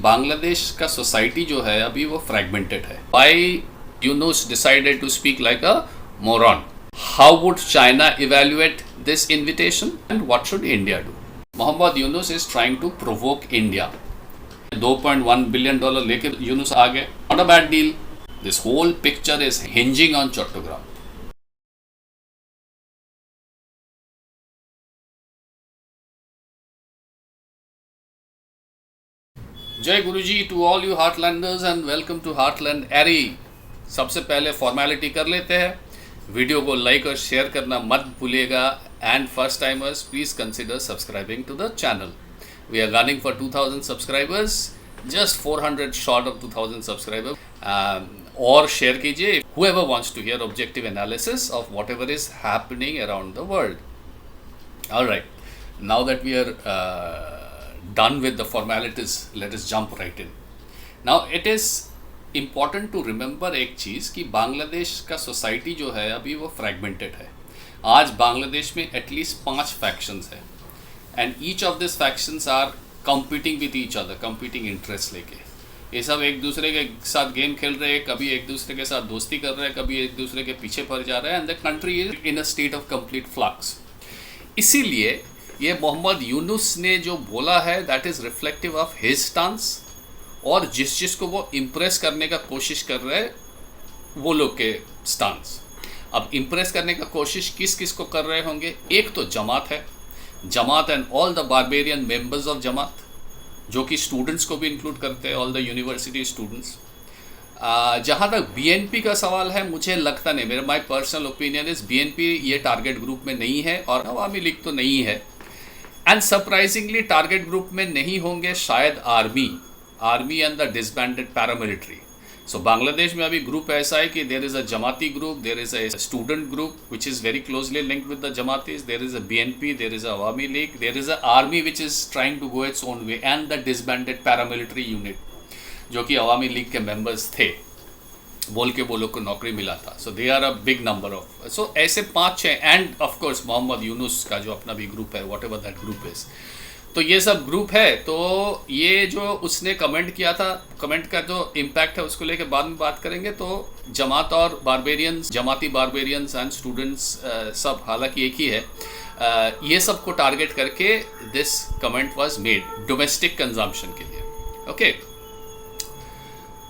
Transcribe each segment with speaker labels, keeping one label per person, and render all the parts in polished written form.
Speaker 1: बांग्लादेश का सोसाइटी जो है अभी वो फ्रेगमेंटेड है. Why Yunus decided to speak like a moron? How would China evaluate this invitation and what should India do? Mohammad Yunus is trying to provoke India. $2.1 billion लेकर यूनुस आ गए. Not a bad deal. This whole picture is hinging on Chattogram. जय गुरुजी to all you heartlanders and welcome to heartland area. सबसे पहले formality कर लेते हैं. Video को लाइक और शेयर करना मत भूलिएगा. And first timers please consider subscribing to the channel. We are running for 2000 subscribers. Just 400 short of 2000 subscriber. और शेयर कीजिए. whoever wants to hear objective analysis of whatever is happening around the world. All right, now that we are done with the formalities, let us jump right in. Now it is important to remember एक चीज़ कि बांग्लादेश का society जो है अभी वो fragmented है. आज बांग्लादेश में एटलीस्ट 5 फैक्शंस है and each of this factions are competing with each other, competing interest लेके. ये सब एक दूसरे के साथ गेम खेल रहे हैं, कभी एक दूसरे के साथ दोस्ती कर रहे हैं, कभी एक दूसरे के पीछे पड़ जा रहे हैं and the country is in a state of complete flux. इसीलिए ये मोहम्मद यूनुस ने जो बोला है that is reflective of his stance. और जिस को वो इम्प्रेस करने का कोशिश कर रहे हैं वो लोग के स्टांस. अब इम्प्रेस करने का कोशिश किस को कर रहे होंगे? एक तो जमात है. Jamaat and all the barbarian members of Jamaat, जो कि स्टूडेंट्स को भी इंक्लूड करते हैं, ऑल द यूनिवर्सिटी स्टूडेंट्स. जहाँ तक बीएनपी का सवाल है, मुझे लगता नहीं, मेरा my personal opinion is BNP ये टारगेट ग्रुप में नहीं है और अवामी लीग तो नहीं है. एंड सरप्राइजिंगली टारगेट ग्रुप में नहीं होंगे शायद army and the disbanded paramilitary. So Bangladesh में अभी ग्रुप ऐसा है कि देर is a Jamaati group, there is a student group which is very closely linked with the Jamaatis, there is a BNP, there is a Awami League, there is a army which is trying to go its own way and the disbanded paramilitary unit जो कि अवामी league के members थे, बोल के वो लोग को नौकरी मिला था. So they are a big number of. So ऐसे 5-6 and of course Mohammad Yunus का जो अपना भी ग्रुप है, whatever that group is. तो ये सब ग्रुप है. तो ये जो उसने कमेंट किया था, कमेंट का जो इम्पैक्ट है उसको लेके बाद में बात करेंगे. तो जमात और बारबेरियंस, जमाती बारबेरियंस एंड स्टूडेंट्स सब हालांकि एक ही है, ये सब को टारगेट करके this comment was made domestic consumption के लिए. ओके,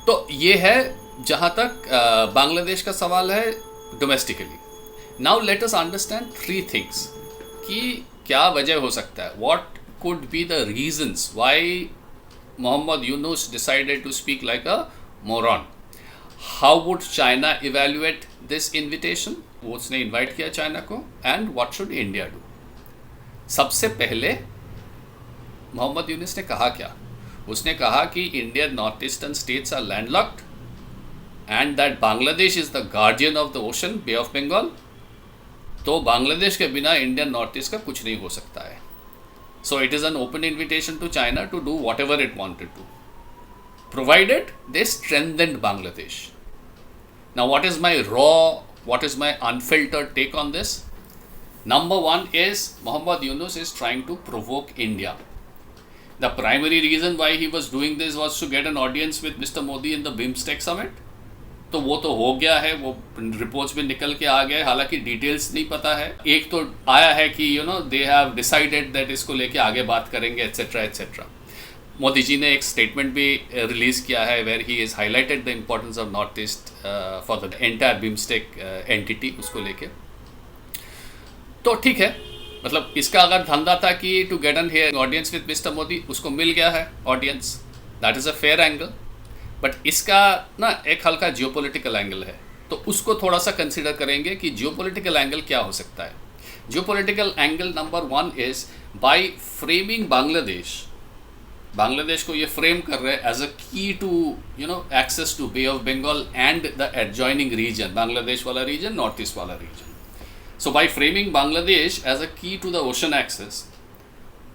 Speaker 1: तो ये है जहाँ तक बांग्लादेश का सवाल है domestically. Now let us understand 3 things कि क्या वजह हो सकता है. What could be the reasons why Mohammad Yunus decided to speak like a moron. How would China evaluate this invitation, वो उसने इन्वाइट किया चाइना को, and what should India do. सबसे पहले मोहम्मद यूनुस ने कहा क्या? उसने कहा कि Indian north eastern states are landlocked and that Bangladesh is the guardian of the ocean, Bay of Bengal. तो बांग्लादेश के बिना इंडियन नॉर्थ ईस्ट का कुछ नहीं हो सकता है. So it is an open invitation to China to do whatever it wanted to, provided they strengthened Bangladesh. Now what is my unfiltered take on this? Number 1 is Mohammad Yunus is trying to provoke India. The primary reason why he was doing this was to get an audience with Mr. Modi in the BIMSTEC summit. तो वो तो हो गया है, वो reports भी निकल के आ गए, हालांकि डिटेल्स नहीं पता है. एक तो आया है कि दे हैव डिसाइडेड दैट इसको लेके आगे बात करेंगे एट्सेट्रा एट्सेट्रा. मोदी जी ने एक स्टेटमेंट भी रिलीज़ किया है where he is highlighted the importance of north east for the entire BIMSTEC entity, उसको लेके. तो ठीक है, मतलब इसका अगर धंधा था कि to get an ear audience with mister Modi, उसको मिल गया है audience, that is a fair angle. But इसका ना एक हल्का जियोपॉलिटिकल एंगल है, तो उसको थोड़ा सा कंसिडर करेंगे कि जियोपॉलिटिकल एंगल क्या हो सकता है. Geopolitical angle number 1 is by framing Bangladesh को ये फ्रेम कर रहे हैं as a key to access to bay of Bengal and the adjoining region, Bangladesh वाला रीजन, नॉर्थ ईस्ट वाला region. So by framing Bangladesh as a key to the ocean access,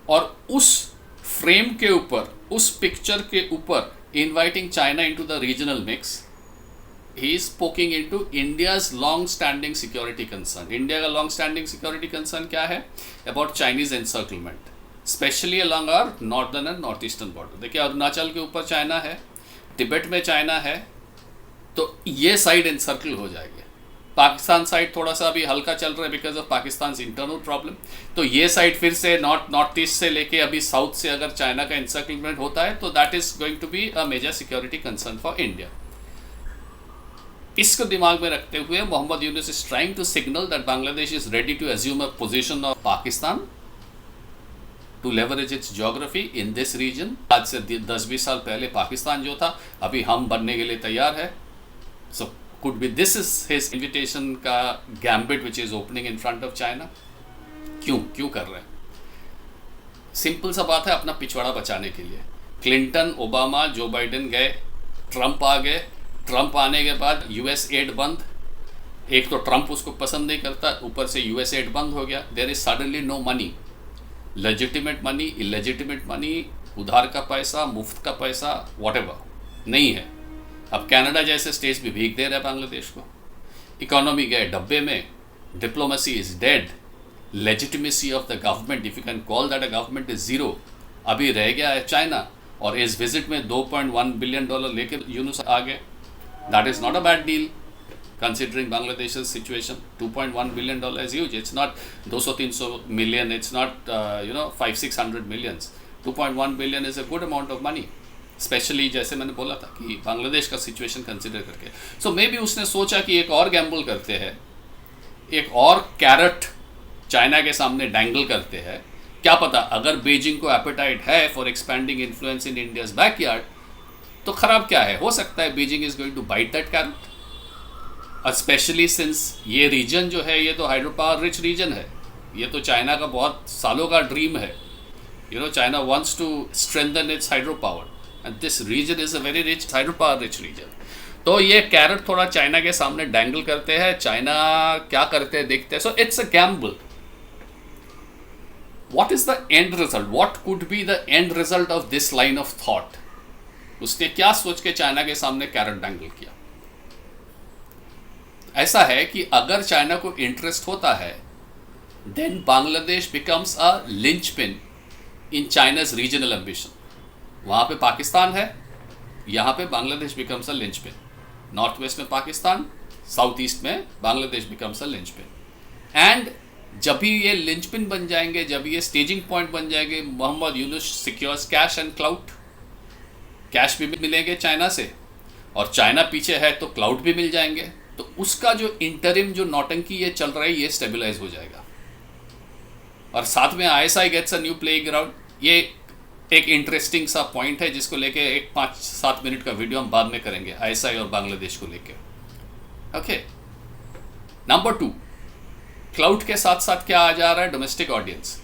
Speaker 1: और उस फ्रेम के ऊपर, उस पिक्चर के ऊपर inviting China into the regional mix, he is poking into India's long-standing security concern. India का long-standing security concern क्या है? About Chinese encirclement. Especially along our northern and north eastern border. देखिए अरुणाचल के ऊपर चाइना है, तिब्बत में चाइना है, तो ये साइड इनसर्कल हो जाएंगे। पाकिस्तान साइड थोड़ा सा अभी हल्का चल रहा है because of Pakistan internal problem. तो ये साइड फिर से नॉर्थ ईस्ट से लेके अभी साउथ से अगर चाइना का इंसर्कलमेंट होता है तो that is going to be a major security concern for India. इसको दिमाग में रखते हुए Mohammad Yunus is trying to signal that Bangladesh is ready to assume a position of Pakistan to leverage its geography in this region. आज से 10-20 साल पहले पाकिस्तान जो था, अभी हम बनने के लिए तैयार है। सो could be this is his invitation का gambit which is opening in front of China। क्यों कर रहे हैं? सिंपल सा बात है, अपना पिछवाड़ा बचाने के लिए। क्लिंटन, ओबामा, जो बाइडेन गए, ट्रंप आ गए। ट्रंप आने के बाद यूएस एड बंद। एक तो ट्रंप उसको पसंद नहीं करता, ऊपर से यूएस एड बंद हो गया। There is suddenly no money, legitimate money, illegitimate money, उधार का पैसा, मुफ्त का पैसा, व्हाटएवर नहीं है। अब कनाडा जैसे स्टेट्स भी भीग दे रहे हैं बांग्लादेश को। इकोनॉमी गए डब्बे में, diplomacy is dead, legitimacy of the government, if you can call that a government, is zero. अभी रह गया है चाइना, और इस विजिट में $2.1 बिलियन लेके यूनुस आ गए। That is not a bad deal considering Bangladesh's situation। $2.1 billion is huge। It's not 200-300 million, it's not 500-600 millions। 2.1 billion is a good amount of money, specially जैसे मैंने बोला था कि बांग्लादेश का सिचुएशन कंसिडर करके। सो मे बी उसने सोचा कि एक और गैम्बल करते हैं, एक और कैरेट चाइना के सामने डैंगल करते हैं। क्या पता अगर बीजिंग को एपेटाइट है for expanding influence in India's backyard, तो खराब क्या है, हो सकता है Beijing is going to bite that carrot. Especially since ये रीजन जो है, ये तो हाइड्रो पावर रिच रीजन है, ये तो चाइना का बहुत सालों का ड्रीम है। China wants to strengthen its hydro power and this region is a very rich hydro power rich region. तो ये कैरेट थोड़ा चाइना के सामने डैंगल करते हैं। चाइना क्या करते हैं देखते हैं। So it's a gamble. What is the end result, what could be the end result of this line of thought? उसने क्या सोच के चाइना के सामने कैरेट डैंगल किया? ऐसा है कि अगर चाइना को इंटरेस्ट होता है, then Bangladesh becomes a linchpin in China's regional ambition. वहाँ पे पाकिस्तान है, यहाँ पे Bangladesh becomes a linchpin. North west में पाकिस्तान, साउथ ईस्ट में Bangladesh becomes a linchpin. And जब भी ये लिंचपिन बन जाएंगे, जब ये स्टेजिंग पॉइंट बन जाएंगे, Mohammad Yunus secures cash and clout. Cash भी मिलेंगे चाइना से, और चाइना पीछे है तो क्लाउड भी मिल जाएंगे। तो उसका जो इंटरिम जो नौटंकी ये चल रहा है, ये स्टेबलाइज हो जाएगा। और साथ में ISI gets a new playing ground. ये एक इंटरेस्टिंग सा पॉइंट है जिसको लेके एक 5-7 मिनट का वीडियो हम बाद में करेंगे, आईएसआई और बांग्लादेश को लेके। ओके, नंबर 2, क्लाउड के साथ साथ क्या आ जा रहा है? Domestic audience.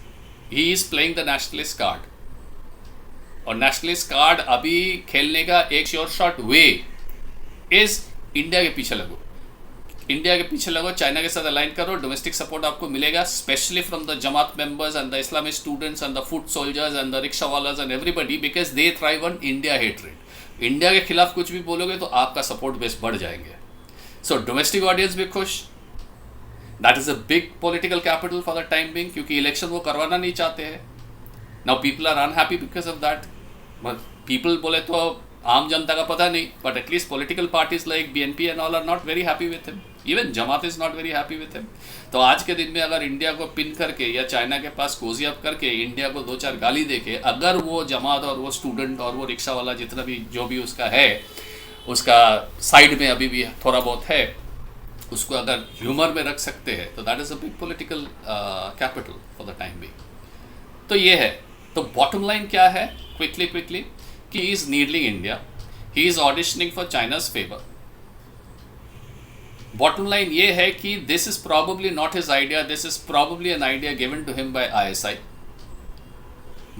Speaker 1: He is playing the nationalist card, और नेशनलिस्ट कार्ड अभी खेलने का एक sure shot way is India के पीछे लगो। इंडिया के पीछे लगो, चाइना के साथ अलाइन करो, डोमेस्टिक सपोर्ट आपको मिलेगा, specially from the Jamaat members and the Islamic students and the foot soldiers and the rickshaw wallahs and everybody, because they thrive on India hatred. India के खिलाफ कुछ भी बोलोगे तो आपका सपोर्ट बेस बढ़ जाएंगे। सो डोमेस्टिक ऑडियंस भी खुश। That is a big political capital for the time being, क्योंकि इलेक्शन वो करवाना नहीं चाहते हैं। Now people are unhappy because of that. People बोले तो आम जनता का पता नहीं, but at least political parties like BNP and all are not very happy with him. Even Jamaat is not very happy with him. तो आज के दिन में अगर इंडिया को पिन करके या चाइना के पास कोजी अप करके इंडिया को 2-4 गाली देके, अगर वो जमात और वो स्टूडेंट और वो रिक्शा वाला जितना भी जो भी उसका है, उसका साइड में अभी भी थोड़ा बहुत है, उसको अगर ह्यूमर में रख सकते हैं, तो that is a big political capital for the time being. तो ये है। तो बॉटम लाइन क्या है, क्विकली कि he is needling India, he is auditioning for China's favor। Bottom line ये है कि this is probably not his idea, this is probably an idea given to him by ISI।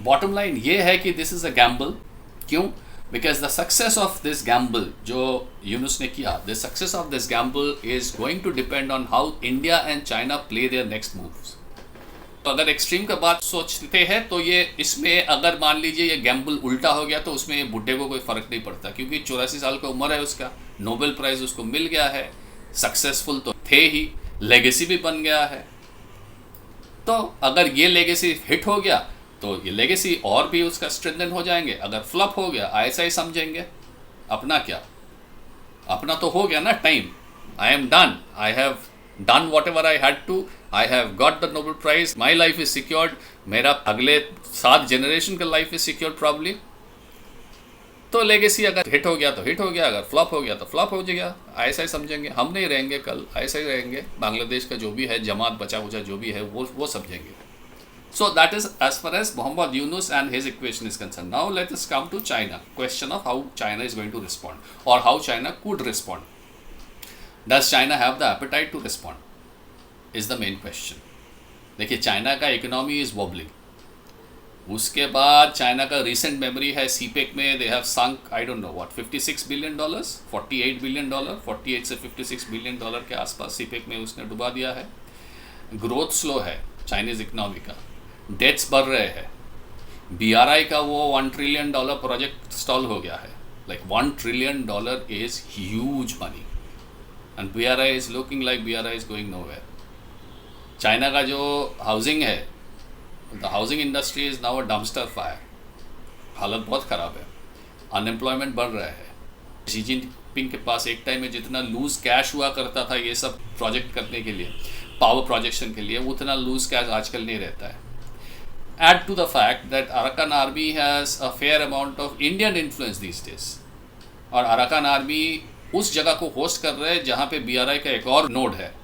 Speaker 1: Bottom line ये है कि this is a gamble। क्यों? Because the success of this gamble जो यूनुस ने किया, the success of this gamble is going to depend on how India and China play their next moves। तो अगर extreme का बात सोचते हैं तो ये इसमें अगर मान लीजिए ये गैम्बल उल्टा हो गया तो उसमें बुढ़े को कोई फ़र्क नहीं पड़ता, क्योंकि 84 साल की उम्र है उसका, नोबेल प्राइज़ उसको मिल गया है, सक्सेसफुल तो थे ही, लेगेसी भी बन गया है। तो अगर ये लेगेसी हिट हो गया तो ये लेगेसी और भी उसका स्ट्रेंथन हो जाएंगे। अगर फ्लॉप हो गया ऐसा ही समझेंगे, अपना क्या, अपना तो हो गया ना time, I am done, I have done whatever I had to, I have got the Nobel prize, my life is secured, मेरा अगले 7 जनरेशन का लाइफ इज सिक्योर्ड प्रॉब्ली। तो लेगेसी अगर हिट हो गया तो हिट हो गया, अगर फ्लॉप हो गया तो फ्लॉप हो जाएगा, ऐसा ही समझेंगे। हम नहीं रहेंगे कल, ऐसा ही रहेंगे, बांग्लादेश का जो भी है जमात बचा बुचा जो भी है वो समझेंगे। So that is as far as Muhammad Yunus and his equation is concerned. Now let us come to China. Question of how China is going to respond or how China could respond. Does China have the appetite to respond? Is the main question. देखिए China का economy is wobbling, उसके बाद China का recent memory है CPEC में they have sunk I don't know what $56 billion, $48 billion, 48 से $56 billion के आसपास सीपेक में उसने डुबा दिया है। ग्रोथ स्लो है चाइनीज इकोनॉमी का, डेट्स बढ़ रहे हैं, BRI का वो $1 ट्रिलियन प्रोजेक्ट स्टॉल हो गया है। Like $1 trillion is huge money and BRI is looking like BRI is going nowhere. China का जो हाउसिंग है, the housing industry is now a dumpster fire, हालत बहुत ख़राब है, अनएम्प्लॉयमेंट बढ़ रहा है। शी जिनपिंग के पास एक टाइम में जितना लूज कैश हुआ करता था ये सब प्रोजेक्ट करने के लिए, पावर प्रोजेक्शन के लिए, उतना लूज कैश आजकल नहीं रहता है। Add to the fact that Arakan Army has a fair amount of Indian influence these days, और अराकान आर्मी उस जगह को होस्ट कर रहे हैं जहाँ पे BRI का एक और नोड है।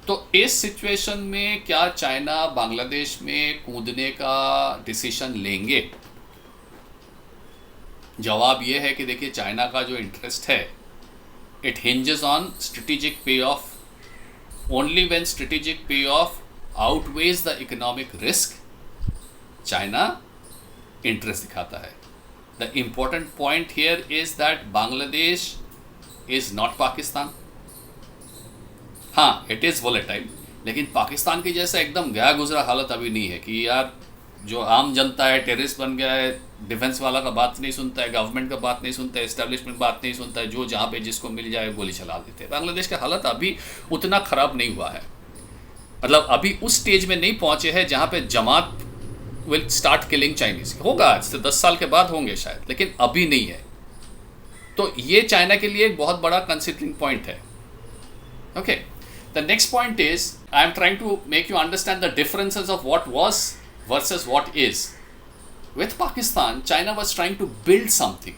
Speaker 1: तो इस सिचुएशन में क्या चाइना बांग्लादेश में कूदने का डिसीजन लेंगे? जवाब ये है कि देखिए चाइना का जो इंटरेस्ट है इट हिंजेस ऑन स्ट्रेटेजिक पे ऑफ, ओनली व्हेन स्ट्रेटेजिक पे of outweighs the economic risk China interest दिखाता है। The important point here is that Bangladesh is not Pakistan. हाँ इट इज़ वोलेटाइल, लेकिन पाकिस्तान की जैसा एकदम गया गुजरा हालत अभी नहीं है कि यार जो आम जनता है टेररिस्ट बन गया है, डिफेंस वाला का बात नहीं सुनता है, गवर्नमेंट का बात नहीं सुनता है, एस्टेब्लिशमेंट बात नहीं सुनता है, जो जहाँ पे जिसको मिल जाए गोली चला देते हैं। बांग्लादेश का हालत अभी उतना ख़राब नहीं हुआ है, मतलब अभी उस स्टेज में नहीं पहुँचे हैं जहाँ पे जमात विल स्टार्ट किलिंग चाइनीज। होगा आज से 10 साल के बाद होंगे शायद, लेकिन अभी नहीं है। तो ये चाइना के लिए एक बहुत बड़ा कंसिडरिंग पॉइंट है। Okay, the next point is I am trying to make you understand the differences of what was versus what is. With Pakistan China was trying to build something.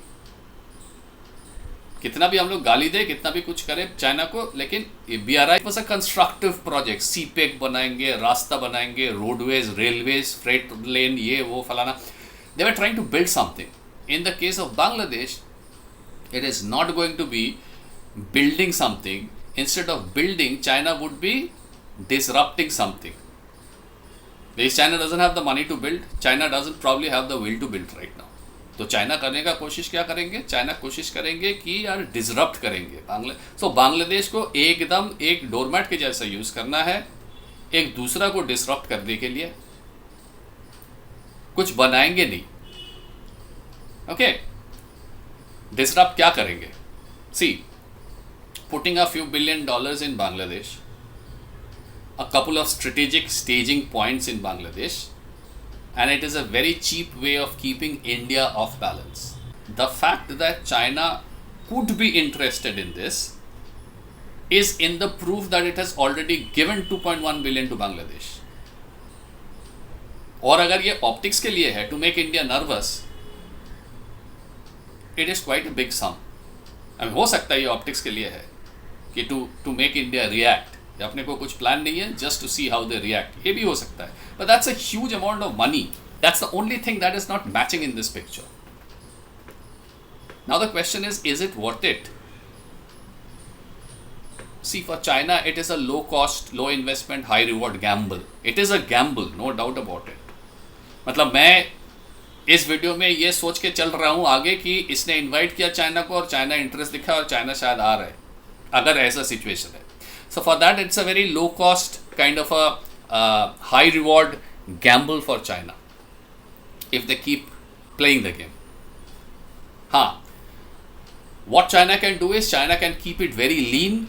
Speaker 1: कितना भी हम लोग गाली दे, कितना भी कुछ करें चाइना को, लेकिन BRI was a constructive project. CPEC बनाएंगे, रास्ता बनाएंगे, रोडवेज, रेलवेज, फ्रेट लेन, ये वो फलाना। They were trying to build something. In the case of Bangladesh it is not going to be building something. Instead of building, China would be disrupting something. Because China doesn't have the money to build, China doesn't probably have the will to build right now. तो China करने का कोशिश क्या करेंगे? China कोशिश करेंगे कि यार डिसरप्ट करेंगे बांग्लादेश को एकदम एक डोरमैट के जैसा यूज़ करना है, एक दूसरा को डिसरप्ट करने के लिए। कुछ बनाएंगे नहीं। ओके, डिसरप्ट क्या करेंगे? See, putting a few billion dollars in Bangladesh, a couple of strategic staging points in Bangladesh, and it is a very cheap way of keeping India off balance. The fact that China could be interested in this is in the proof that it has already given 2.1 billion to Bangladesh. और अगर ये optics के लिए है, to make India nervous, it is quite a big sum. हो सकता है ये ऑप्टिक्स के लिए है कि टू मेक इंडिया रिएक्ट, या अपने को कुछ प्लान नहीं है, just to see how they react, ये भी हो सकता है। But that's a huge amount of money, that's the only thing that is not matching in this picture. Now the question is it worth it? See, for China it is a low cost, low investment, high reward gamble. It is a gamble, no doubt about it. मतलब मैं इस video में ये सोच के चल रहा हूँ आगे कि इसने इनवाइट किया चाइना को और चाइना इंटरेस्ट दिखा और चाइना शायद आ रहा है, अगर ऐसा सिचुएशन है। So for that it's a very low cost kind of a high reward gamble for China if they keep playing the game. हाँ, what China can do is China can keep it very lean,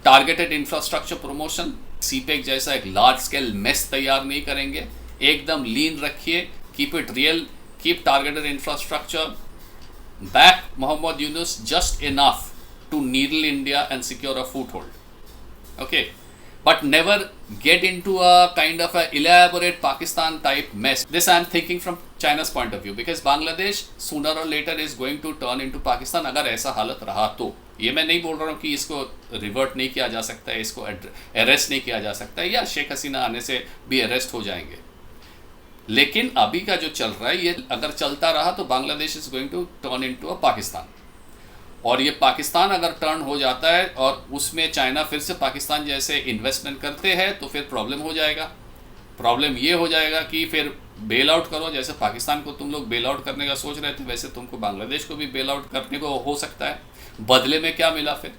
Speaker 1: targeted infrastructure promotion. CPEC जैसा एक large scale mess तैयार नहीं करेंगे, एकदम लीन रखिए, keep it real, keep targeted infrastructure, back Muhammad Yunus just enough to needle India and secure a foothold. Okay, but never get into a kind of a elaborate Pakistan type mess. This I am thinking from China's point of view, because Bangladesh sooner or later is going to turn into Pakistan. अगर ऐसा हालत रहा तो, ये मैं नहीं बोल रहा हूँ कि इसको रिवर्ट नहीं किया जा सकता है, इसको अरेस्ट नहीं किया जा सकता है, या शेख हसीना आने से भी अरेस्ट हो जाएंगे, लेकिन अभी का जो चल रहा है ये अगर चलता रहा तो Bangladesh is going to turn into a Pakistan, और ये पाकिस्तान अगर टर्न हो जाता है और उसमें चाइना फिर से पाकिस्तान जैसे इन्वेस्टमेंट करते हैं तो फिर प्रॉब्लम हो जाएगा। प्रॉब्लम ये हो जाएगा कि फिर बेल आउट करो, जैसे पाकिस्तान को तुम लोग बेल आउट करने का सोच रहे थे वैसे तुमको बांग्लादेश को भी बेल आउट करने को हो सकता है। बदले में क्या मिला फिर?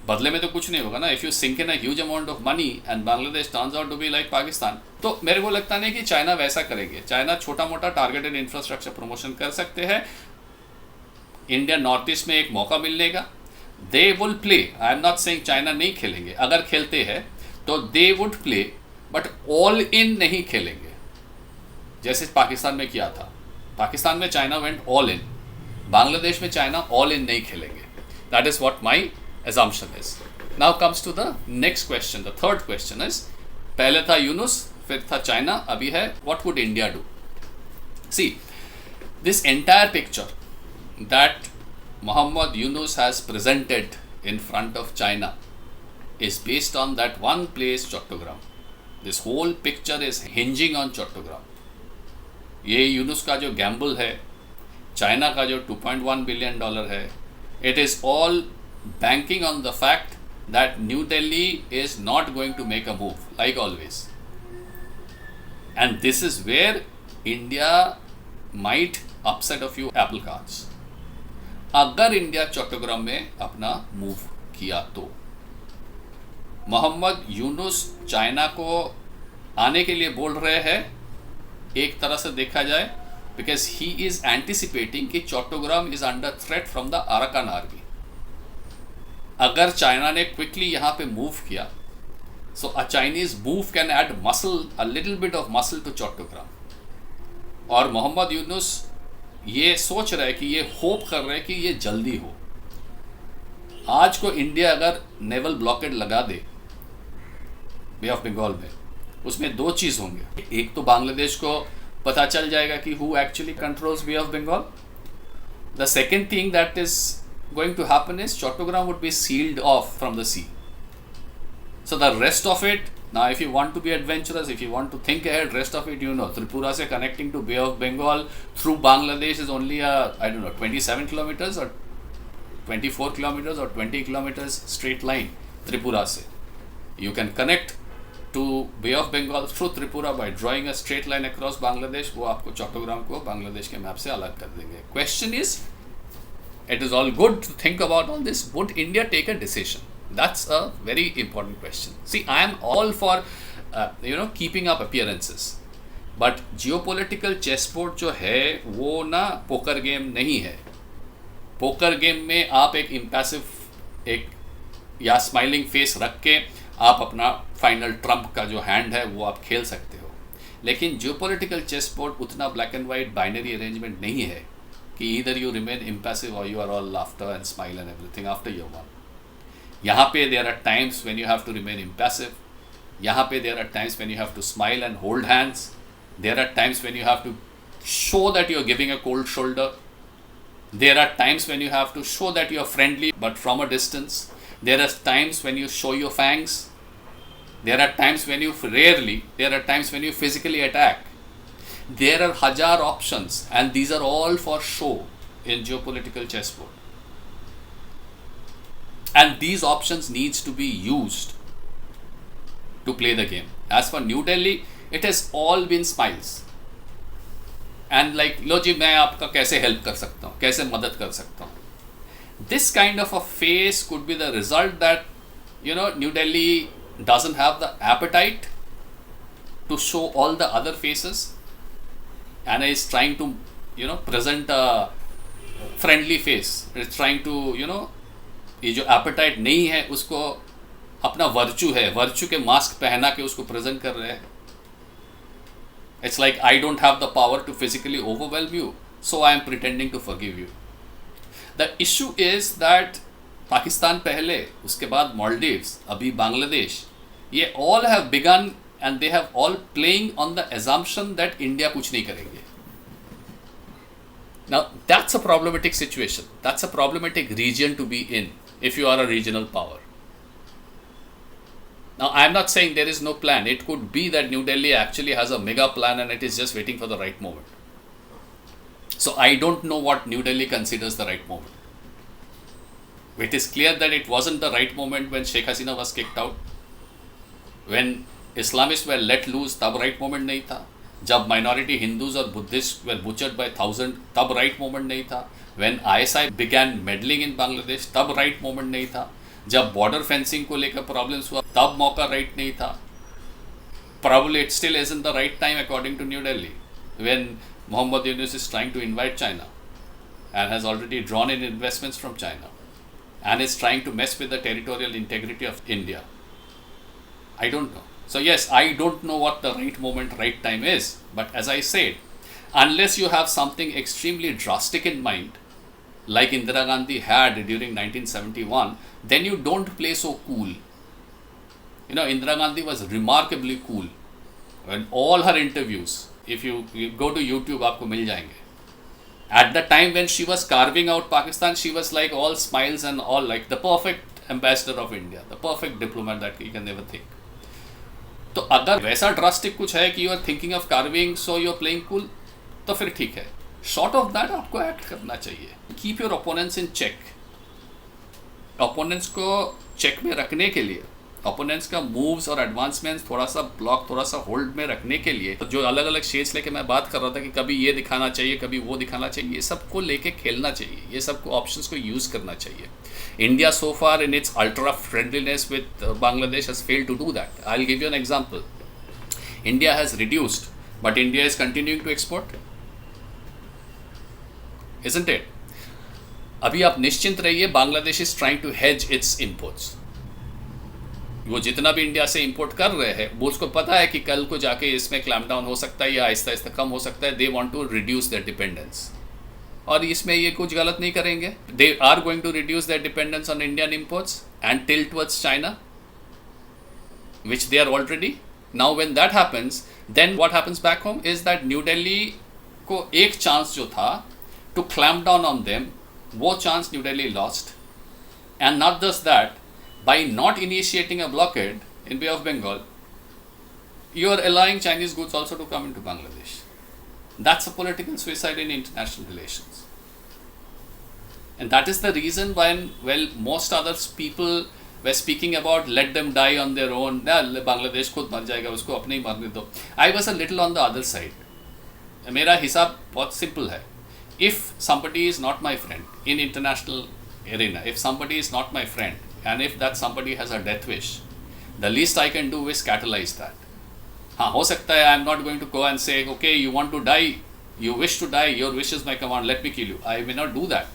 Speaker 1: बदले में तो कुछ नहीं होगा ना। If you sink in a huge amount of money and Bangladesh turns out to be like Pakistan, तो मेरे को लगता नहीं कि चाइना वैसा करेंगे। चाइना छोटा मोटा टारगेटेड इंफ्रास्ट्रक्चर प्रमोशन कर सकते हैं। इंडिया नॉर्थ ईस्ट में एक मौका मिलने का, they will play. I am not saying China नहीं खेलेंगे, अगर खेलते हैं तो they would play, but all in नहीं खेलेंगे जैसे पाकिस्तान में किया था। पाकिस्तान में China went all in, Bangladesh में चाइना ऑल इन नहीं खेलेंगे। That is what my assumption is. Now comes to the next question. The third question is, पहले था यूनुस, फिर था चाइना, अभी है what would India do? See, this entire picture that Muhammad Yunus has presented in front of China is based on that one place, Chattogram. This whole picture is hinging on Chattogram. ये यूनुस का जो Gamble है, China का जो $2.1 billion है, it is all banking on the fact that New Delhi is not going to make a move like always, and this is where India might upset a few apple carts. अगर India Chattogram में अपना move किया तो Mohammad Yunus China को आने के लिए बोल रहे हैं एक तरह से देखा जाए, because he is anticipating कि Chattogram is under threat from the Arakan army. अगर चाइना ने क्विकली यहाँ पे मूव किया, so a Chinese move can add muscle, a little bit of muscle to Chattogram. और मोहम्मद यूनुस ये सोच रहे कि ये होप कर रहे कि ये जल्दी हो। आज को इंडिया अगर नेवल ब्लॉकेड लगा दे बे ऑफ बंगाल में, उसमें दो चीज़ होंगे। एक तो बांग्लादेश को पता चल जाएगा कि who actually controls bay of Bengal. The second thing that is going to happen is Chattogram would be sealed off from the sea. So the rest of it, now if you want to be adventurous, if you want to think ahead, rest of it, you know, Tripura se connecting to Bay of Bengal through Bangladesh is only a, I don't know, 27 kilometers or 24 kilometers or 20 kilometers straight line Tripura se. You can connect to Bay of Bengal through Tripura by drawing a straight line across Bangladesh. वो आपको चट्टग्राम को बांग्लादेश के map से अलग कर देंगे। Question is, it is all good to think about all this. Would India take a decision? That's a very important question. See, I am all for keeping up appearances, but geopolitical chessboard जो है वो ना poker game नहीं है। Poker game में आप एक impassive एक या स्माइलिंग फेस रख के आप अपना फाइनल ट्रम्प का जो हैंड है वो आप खेल सकते हो, लेकिन जियोपॉलिटिकल चेसबोर्ड उतना black and white binary arrangement नहीं है कि either you remain impassive or you are all laughter and smile and everything after year one. यहाँ पे there are times when you have to remain impassive. यहाँ पे there are times when you have to smile and hold hands. There are times when you have to show that you are giving a cold shoulder. There are times when you have to show that you are friendly but from a distance. There are times when you show your fangs. There are times when you there are times when you physically attack. There are hajar options, and these are all for show in geopolitical chessboard. And these options needs to be used to play the game. As for New Delhi, it has all been smiles. And like, लो जी मैं आपका कैसे help कर सकता हूँ, कैसे मदद कर सकता हूँ. This kind of a face could be the result that, New Delhi doesn't have the appetite to show all the other faces. And is trying to, present a friendly face. It's trying to, ये जो appetite नहीं है उसको अपना virtue है, virtue के mask पहना के उसको प्रेजेंट कर रहे हैं. It's like I don't have the power to physically overwhelm you, so I am pretending to forgive you. The issue is that Pakistan पहले, उसके बाद Maldives, अभी बांग्लादेश, ये all have begun and they have all playing on the assumption that India कुछ नहीं करेंगे. Now that's a problematic situation. That's a problematic region to be in if you are a regional power. Now I am not saying there is no plan. It could be that New Delhi actually has a mega plan and it is just waiting for the right moment. So I don't know what New Delhi considers the right moment. It is clear that it wasn't the right moment when Sheikh Hasina was kicked out. When Islamists were let loose, तब right moment नहीं था. जब minority Hindus और Buddhists were butchered by thousands, तब right moment नहीं था. When ISI began meddling in Bangladesh, तब right moment नहीं था. जब border fencing को लेकर problems हुआ, तब मौका right नहीं था. Probably it still isn't the right time according to New Delhi, when Mohammad Yunus is trying to invite China and has already drawn in investments from China and is trying to mess with the territorial integrity of India. I don't know. So yes, I don't know what the right moment, right time is. But as I said, unless you have something extremely drastic in mind, like Indira Gandhi had during 1971, then you don't play so cool. You know, Indira Gandhi was remarkably cool. When all her interviews, if you go to YouTube, आपको मिल जाएंगे. At the time when she was carving out Pakistan, she was like all smiles and all, like the perfect ambassador of India, the perfect diplomat that you can never think. तो अगर वैसा drastic कुछ है कि you are thinking of carving so you are playing cool, तो फिर ठीक है. शॉर्ट ऑफ दैट आपको एक्ट करना चाहिए. Keep your opponents in check. Opponents को चेक में रखने के लिए, ओपोनेंट्स का मूव्स और एडवांसमेंट्स थोड़ा सा ब्लॉक, थोड़ा सा होल्ड में रखने के लिए, तो जो अलग अलग शेड्स लेके मैं बात कर रहा था कि कभी ये दिखाना चाहिए, कभी वो दिखाना चाहिए, ये सबको लेके खेलना चाहिए, ये सबको ऑप्शंस को यूज़ करना चाहिए. India so far in its ultra friendliness with Bangladesh has failed to do that. I'll give you an example. India has reduced, but India is continuing to export. Isn't it? अभी आप निश्चिंत रहिए, Bangladesh is trying to hedge its imports. वो जितना भी India से import कर रहे हैं, वो उसको पता है कि कल को जाके इसमें क्लैम्प डाउन हो सकता है या आहिस्ता आहिस्ता कम हो सकता है. They want to reduce their dependence, और इसमें ये कुछ गलत नहीं करेंगे. They are going to reduce their dependence on Indian imports and tilt towards China, which they are already. Now when that happens, then what happens back home is that New Delhi को एक chance जो था to clamp down on them, वो chance New Delhi lost. And not just that, by not initiating a blockade in Bay of Bengal, you are allowing Chinese goods also to come into Bangladesh. That's a political suicide in international relations. And that is the reason when, well, most other people were speaking about let them die on their own. Bangladesh खुद मर जाएगा, उसको अपने ही मरने दो. I was a little on the other side. मेरा हिसाब बहुत simple है. If somebody is not my friend in international arena, if somebody is not my friend, and if that somebody has a death wish, the least I can do is catalyze that. हाँ, हो सकता है I am not going to go and say, okay, you want to die, you wish to die, your wish is my command, let me kill you. I may not do that.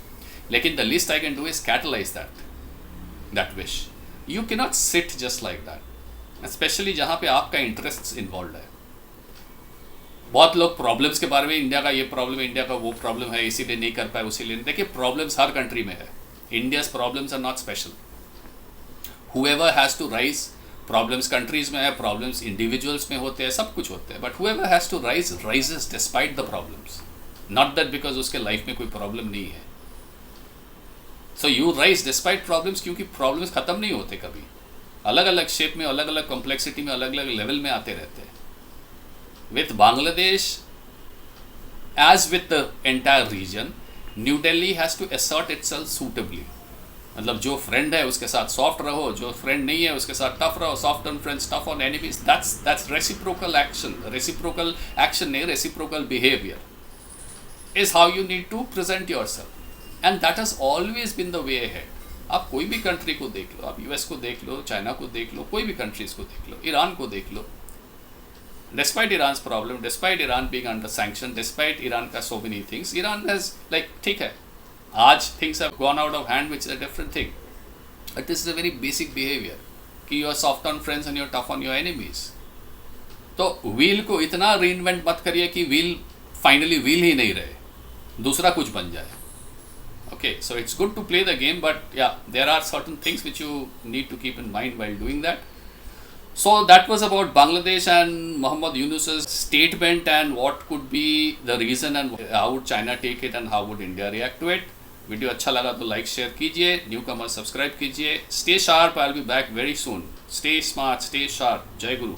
Speaker 1: लेकिन the least I can do is catalyze that wish. You cannot sit just like that, especially जहाँ पे आपका interests involved है. बहुत लोग problems के बारे में, इंडिया का ये प्रॉब्लम है, इंडिया का वो प्रॉब्लम है, इसीलिए नहीं कर पाए, उसीलिए नहीं. देखिए, प्रॉब्लम्स हर कंट्री में है. India's problems are not special. whoever has to rise, problems countries में है, प्रॉब्लम्स इंडिविजुअल्स में होते हैं, सब कुछ होते हैं, but whoever has to rise rises despite the problems, not that because उसके लाइफ में कोई प्रॉब्लम नहीं है. So you rise despite problems, क्योंकि प्रॉब्लम्स खत्म नहीं होते कभी, अलग अलग शेप में, अलग अलग कॉम्प्लेक्सिटी में, अलग अलग लेवल में आते रहते हैं. With Bangladesh, as with the entire region, New Delhi has to assert itself suitably. मतलब जो फ्रेंड है उसके साथ सॉफ्ट रहो, जो फ्रेंड नहीं है उसके साथ टफ रहो. Soft on friends, tough on enemies. That's reciprocal action. Reciprocal action नहीं, reciprocal behaviour is how you need to present yourself, and that has always been the way ahead. आप कोई भी कंट्री को देख लो, आप यूएस को देख लो, चाइना को देख लो, कोई भी कंट्रीज को देख लो, ईरान को देख लो. Despite Iran's problem, despite Iran being under sanction, despite Iran का so many things, Iran has like, ठीक है, आज things have gone out of hand, which is a different thing. But this is a very basic behavior, कि you are soft on friends and you are tough on your enemies. तो wheel को इतना reinvent मत करिए कि wheel finally wheel ही नहीं रहे, दूसरा कुछ बन जाए. Okay, so it's good to play the game, but yeah, there are certain things which you need to keep in mind while doing that. So that was about Bangladesh and Muhammad Yunus's statement and what could be the reason and how would China take it and how would India react to it. Video अच्छा लगा तो like share कीजिए, new कमर subscribe कीजिए. Stay sharp, I will be back very soon. Stay smart, stay sharp. जय गुरु.